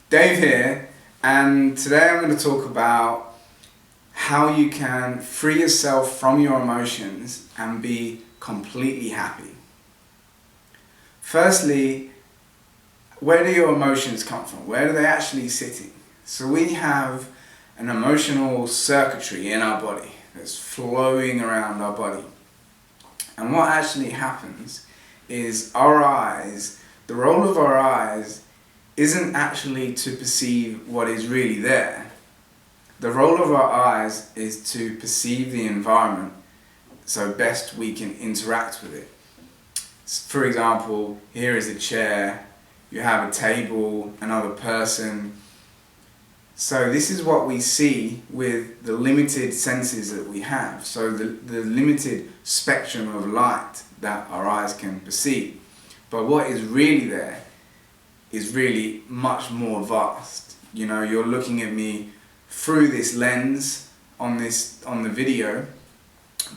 Dave here, and today I'm going to talk about how you can free yourself from your emotions and be completely happy. Firstly, where do your emotions come from? Where are they actually sitting? So we have an emotional circuitry in our body that's flowing around our body. And what actually happens is our eyes, the role of our eyes isn't actually to perceive what is really there. The role of our eyes is to perceive the environment so best we can interact with it. For example, here is a chair, you have a table, another person. So this is what we see with the limited senses that we have. So the limited spectrum of light that our eyes can perceive. But what is really there is really much more vast. You know, you're looking at me through this lens on the video,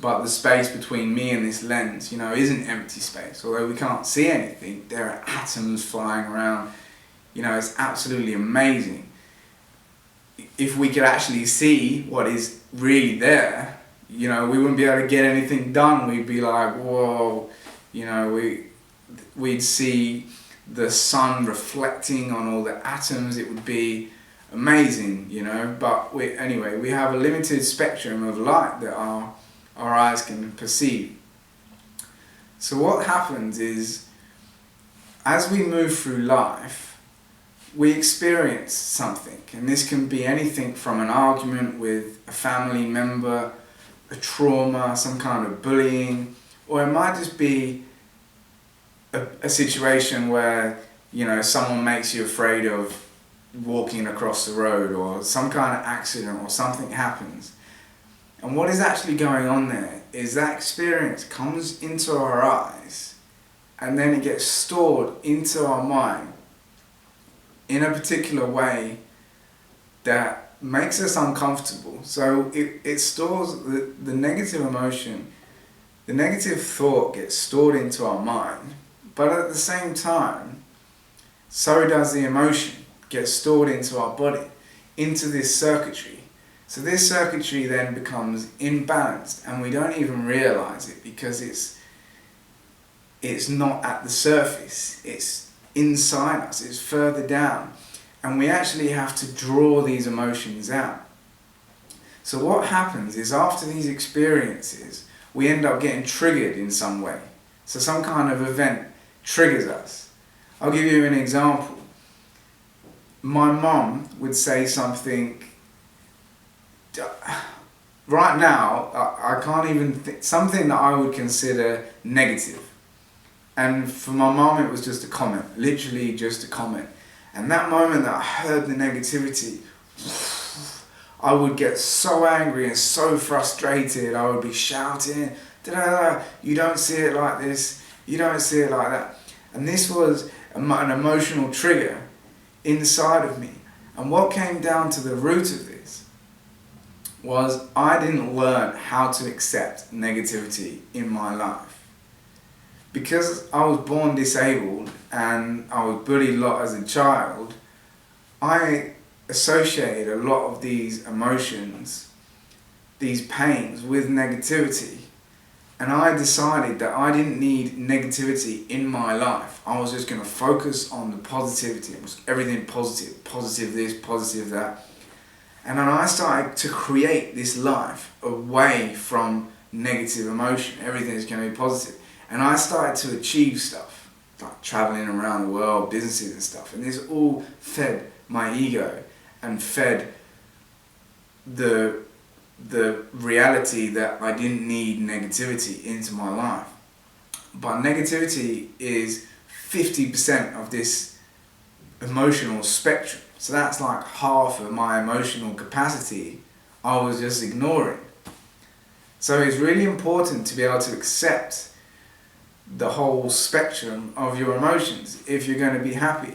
but the space between me and this lens, isn't empty space. Although we can't see anything, there are atoms flying around. It's absolutely amazing. If we could actually see what is really there, we wouldn't be able to get anything done. We'd be like, whoa, we'd see the sun reflecting on all the atoms. It would be amazing, but we have a limited spectrum of light that our eyes can perceive. So what happens is, as we move through life, we experience something, and this can be anything from an argument with a family member, a trauma, some kind of bullying, or it might just be a situation where someone makes you afraid of walking across the road, or some kind of accident, or something happens. And what is actually going on there is that experience comes into our eyes, and then it gets stored into our mind in a particular way that makes us uncomfortable. So it stores the negative emotion, the negative thought gets stored into our mind. But at the same time, so does the emotion get stored into our body, into this circuitry. So this circuitry then becomes imbalanced, and we don't even realize it because it's not at the surface, it's inside us, it's further down. And we actually have to draw these emotions out. So what happens is, after these experiences, we end up getting triggered in some way. So some kind of event triggers us. I'll give you an example. My mum would say something, right now, I can't even think, something that I would consider negative. And for my mum it was just a comment, literally just a comment. And that moment that I heard the negativity, I would get so angry and so frustrated. I would be shouting, you don't see it like this, you don't see it like that. And this was an emotional trigger inside of me. And what came down to the root of this was I didn't learn how to accept negativity in my life. Because I was born disabled and I was bullied a lot as a child, I associated a lot of these emotions, these pains, with negativity. And I decided that I didn't need negativity in my life. I was just going to focus on the positivity. It was everything positive, positive this, positive that. And then I started to create this life away from negative emotion. Everything is going to be positive. And I started to achieve stuff, like traveling around the world, businesses and stuff. And this all fed my ego and fed the reality that I didn't need negativity into my life. But negativity is 50% of this emotional spectrum. So that's like half of my emotional capacity I was just ignoring. So it's really important to be able to accept the whole spectrum of your emotions if you're going to be happy.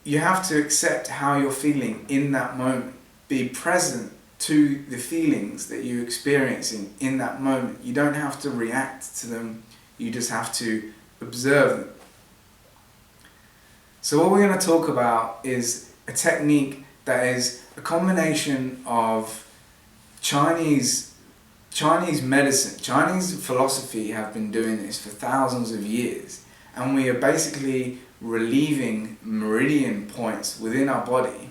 You have to accept how you're feeling in that moment. Be present to the feelings that you're experiencing in that moment. You don't have to react to them, you just have to observe them. So what we're going to talk about is a technique that is a combination of Chinese medicine. Chinese philosophy have been doing this for thousands of years, and we are basically relieving meridian points within our body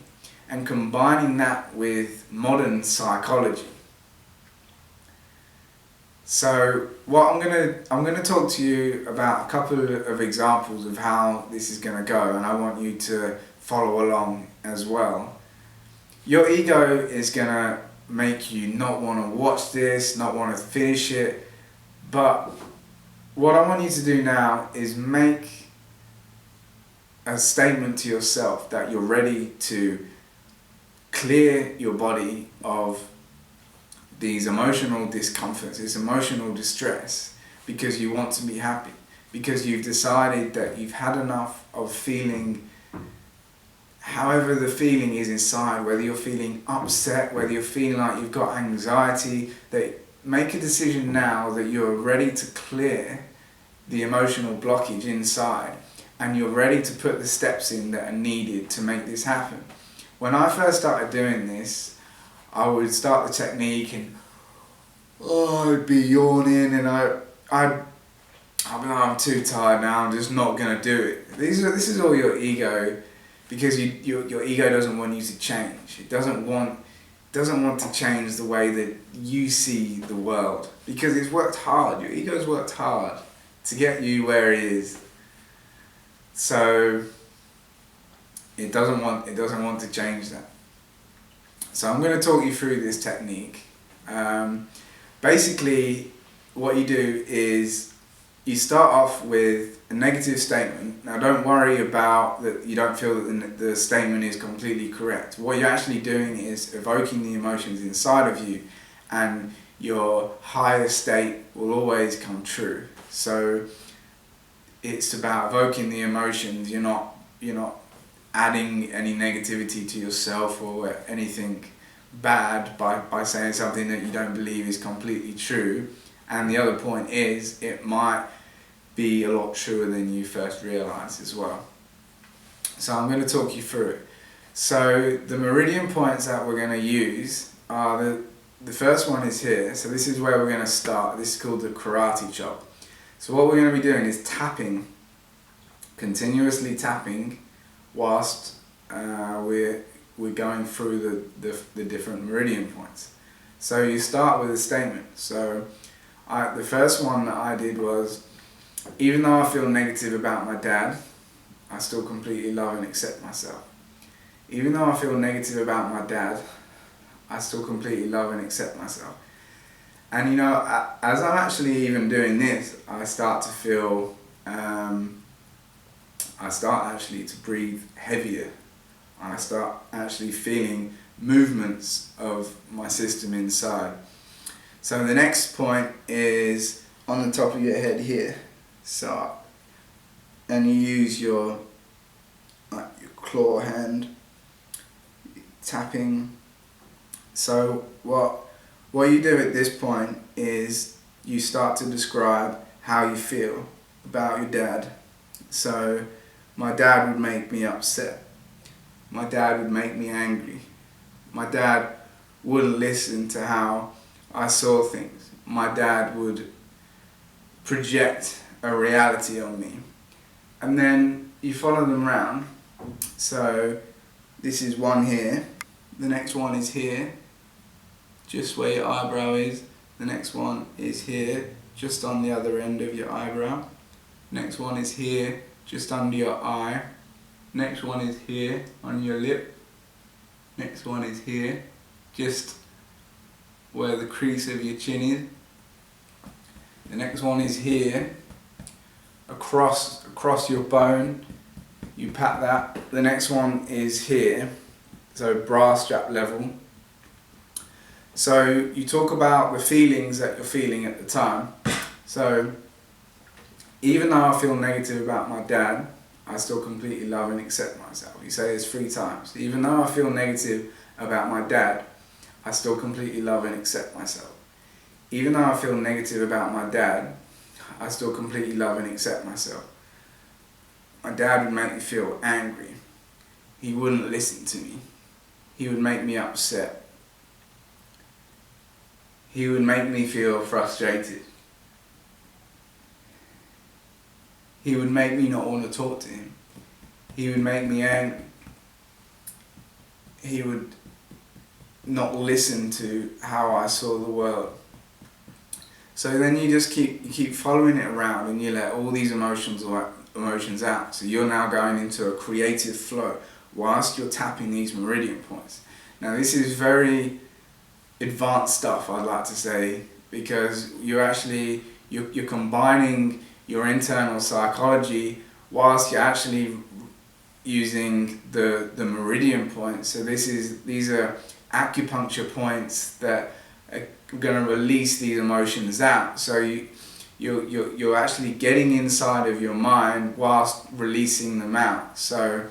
and combining that with modern psychology. So what I'm gonna talk to you about a couple of examples of how this is gonna go, and I want you to follow along as well. Your ego is gonna make you not want to watch this, not want to finish it, but what I want you to do now is make a statement to yourself that you're ready to clear your body of these emotional discomforts, this emotional distress, because you want to be happy, because you've decided that you've had enough of feeling however the feeling is inside, whether you're feeling upset, whether you're feeling like you've got anxiety. That make a decision now that you're ready to clear the emotional blockage inside, and you're ready to put the steps in that are needed to make this happen. When I first started doing this, I would start the technique and I'd be yawning, and I'd be like, I'm too tired now, I'm just not gonna do it. This is all your ego, because your ego doesn't want you to change. It doesn't want to change the way that you see the world, because it's worked hard. Your ego's worked hard to get you where it is. So it doesn't want to change that. So I'm going to talk you through this technique. Basically, what you do is you start off with a negative statement. Now, don't worry about that. You don't feel that the statement is completely correct. What you're actually doing is evoking the emotions inside of you, and your higher state will always come true. So it's about evoking the emotions. You're not adding any negativity to yourself or anything bad by saying something that you don't believe is completely true. And the other point is, it might be a lot truer than you first realised as well. So I'm going to talk you through it. So the meridian points that we're going to use are the first one is here. So this is where we're going to start. This is called the karate chop. So what we're going to be doing is tapping, continuously tapping, whilst we're going through the different meridian points. So you start with a statement. So the first one that I did was, even though I feel negative about my dad, I still completely love and accept myself. Even though I feel negative about my dad, I still completely love and accept myself. And as I'm actually even doing this, I start to feel, I start actually to breathe heavier. I start actually feeling movements of my system inside. So the next point is on the top of your head here. So, and you use your claw hand, tapping. So what you do at this point is you start to describe how you feel about your dad. So my dad would make me upset. My dad would make me angry. My dad wouldn't listen to how I saw things. My dad would project a reality on me. And then you follow them around. So this is one here. The next one is here, just where your eyebrow is. The next one is here, just on the other end of your eyebrow. Next one is here, just under your eye. Next one is here, on your lip. Next one is here, just where the crease of your chin is. The next one is here, across your bone. You pat that. The next one is here, so bra strap level. So you talk about the feelings that you're feeling at the time. So even though I feel negative about my dad, I still completely love and accept myself. You say this 3 times. Even though I feel negative about my dad, I still completely love and accept myself. Even though I feel negative about my dad, I still completely love and accept myself. my dad would make me feel angry. He wouldn't listen to me. He would make me upset. He would make me feel frustrated. He would make me not want to talk to him. He would make me angry. He would not listen to how I saw the world. So then you just keep following it around, and you let all these emotions out. So you're now going into a creative flow whilst you're tapping these meridian points. Now this is very advanced stuff, I'd like to say, because you're combining your internal psychology whilst you're actually using the meridian points. So these are acupuncture points that are going to release these emotions out. So you're actually getting inside of your mind whilst releasing them out. So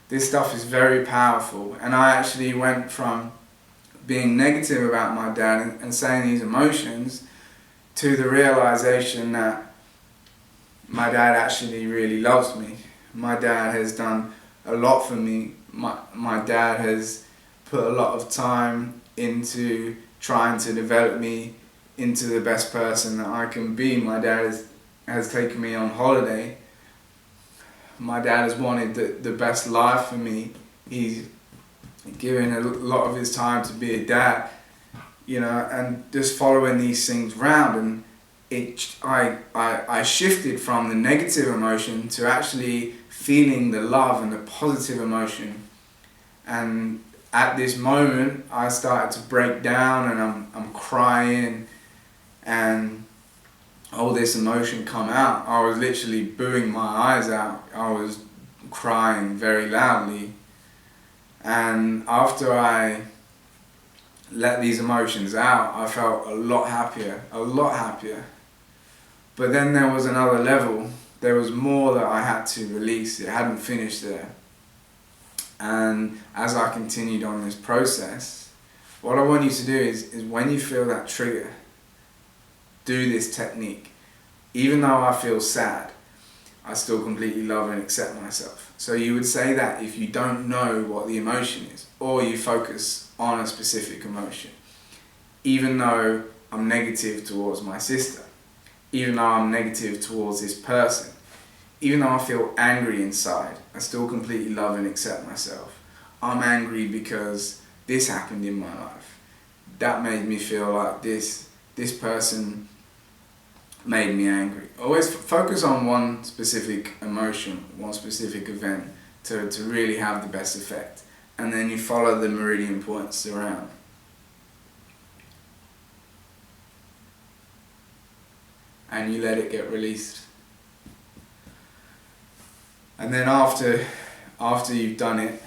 this stuff is very powerful. And I actually went from being negative about my dad and saying these emotions to the realization that my dad actually really loves me. My dad has done a lot for me. My dad has put a lot of time into trying to develop me into the best person that I can be. My dad has taken me on holiday. My dad has wanted the best life for me. He's given a lot of his time to be a dad, and just following these things round. And I shifted from the negative emotion to actually feeling the love and the positive emotion. And at this moment, I started to break down, and I'm crying, and all this emotion come out. I was literally booing my eyes out. I was crying very loudly. And after I let these emotions out, I felt a lot happier. But then there was another level. There was more that I had to release. It hadn't finished there. And as I continued on this process, what I want you to do is when you feel that trigger, do this technique. Even though I feel sad, I still completely love and accept myself. So you would say that if you don't know what the emotion is, or you focus on a specific emotion. Even though I'm negative towards my sister, even though I'm negative towards this person, even though I feel angry inside, I still completely love and accept myself. I'm angry because this happened in my life. That made me feel like this person made me angry. Always focus on one specific emotion, one specific event to really have the best effect. And then you follow the meridian points around. And you let it get released. And then after you've done it,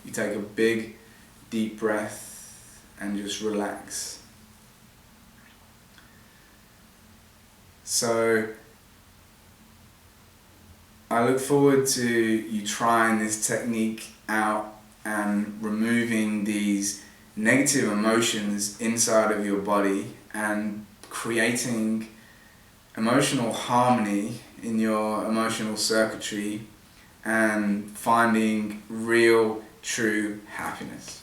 you take a big, deep breath and just relax. So I look forward to you trying this technique out and removing these negative emotions inside of your body and creating emotional harmony in your emotional circuitry and finding real, true happiness.